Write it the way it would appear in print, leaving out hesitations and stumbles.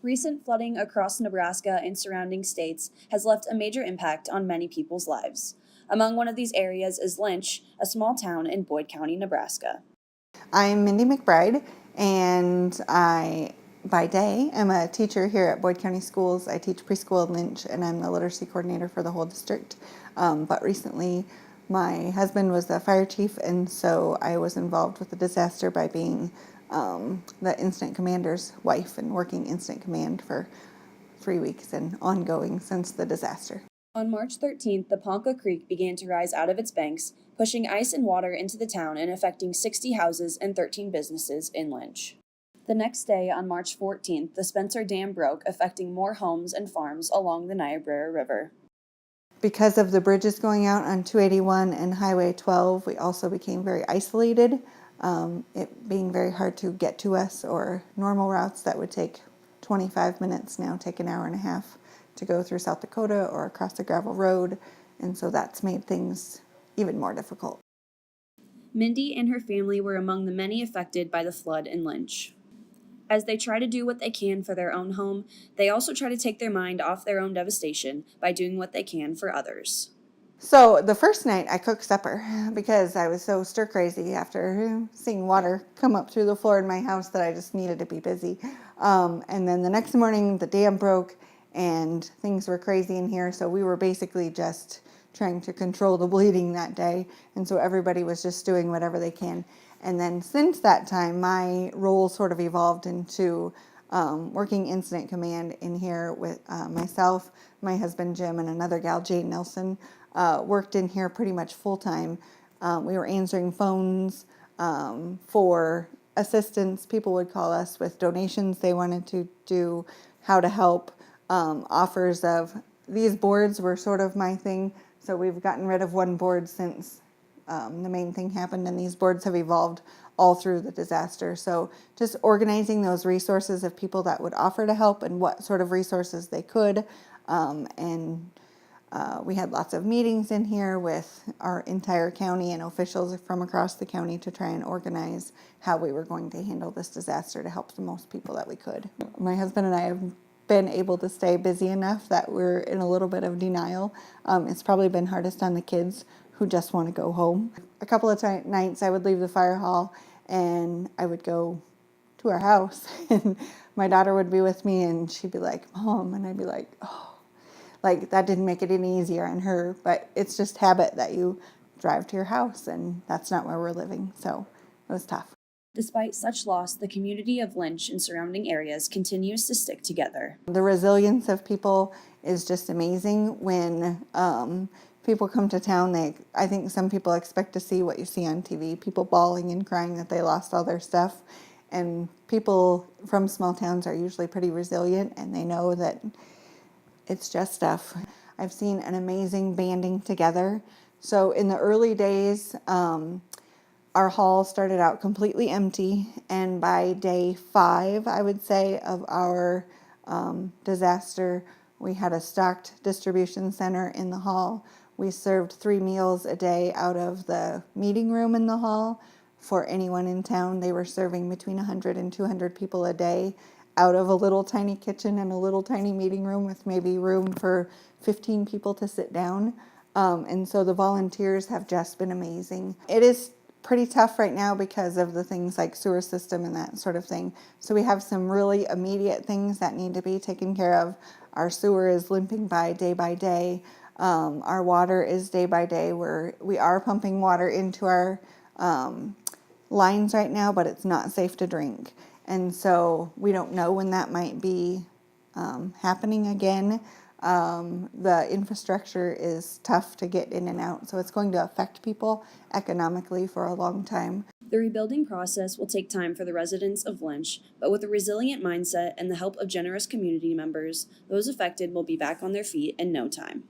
Recent flooding across Nebraska and surrounding states has left a major impact on many people's lives. Among one of these areas is Lynch, a small town in Boyd County, Nebraska. I'm Mindy McBride, and by day, am a teacher here at Boyd County Schools. I teach preschool in Lynch, and I'm the literacy coordinator for the whole district. But recently, my husband was the fire chief, and so I was involved with the disaster by being the incident commander's wife and working incident command for 3 weeks and ongoing since the disaster. On March 13th, the Ponca Creek began to rise out of its banks, pushing ice and water into the town and affecting 60 houses and 13 businesses in Lynch. The next day, on March 14th, the Spencer Dam broke, affecting more homes and farms along the Niobrara River. Because of the bridges going out on 281 and Highway 12, we also became very isolated, it being very hard to get to us, or normal routes that would take 25 minutes now take an hour and a half to go through South Dakota or across a gravel road, and so that's made things even more difficult. Mindy and her family were among the many affected by the flood in Lynch. As they try to do what they can for their own home, they also try to take their mind off their own devastation by doing what they can for others. So the first night I cooked supper because I was so stir crazy after seeing water come up through the floor in my house that I just needed to be busy. And then the next morning the dam broke and things were crazy in here, so we were basically just trying to control the bleeding that day, and so everybody was just doing whatever they can. And then since that time, my role sort of evolved into working incident command in here with myself, my husband Jim, and another gal, Jane Nelson, worked in here pretty much full time. We were answering phones for assistance. People would call us with donations they wanted to do, how to help, offers of these boards were sort of my thing. So we've gotten rid of one board since the main thing happened, and these boards have evolved all through the disaster. So just organizing those resources of people that would offer to help and what sort of resources they could. We had lots of meetings in here with our entire county and officials from across the county to try and organize how we were going to handle this disaster to help the most people that we could. My husband and I have been able to stay busy enough that we're in a little bit of denial. It's probably been hardest on the kids who just want to go home. A couple of nights I would leave the fire hall and I would go to our house and my daughter would be with me and she'd be like, "Mom," and I'd be like, "Oh." Like, that didn't make it any easier on her, but it's just habit that you drive to your house, and that's not where we're living, so it was tough. Despite such loss, the community of Lynch and surrounding areas continues to stick together. The resilience of people is just amazing. When people come to town, I think some people expect to see what you see on TV, people bawling and crying that they lost all their stuff, and people from small towns are usually pretty resilient, and they know that it's just stuff. I've seen an amazing banding together. So in the early days, our hall started out completely empty, and by day 5, I would say, of our disaster, we had a stocked distribution center in the hall. We served 3 meals a day out of the meeting room in the hall for anyone in town. They were serving between 100 and 200 people a day out of a little tiny kitchen and a little tiny meeting room with maybe room for 15 people to sit down. And so the volunteers have just been amazing. It is pretty tough right now because of the things like sewer system and that sort of thing. So we have some really immediate things that need to be taken care of. Our sewer is limping by day. Our water is day by day. We are pumping water into our lines right now, but it's not safe to drink. And so we don't know when that might be happening again. The infrastructure is tough to get in and out, so it's going to affect people economically for a long time. The rebuilding process will take time for the residents of Lynch, but with a resilient mindset and the help of generous community members, those affected will be back on their feet in no time.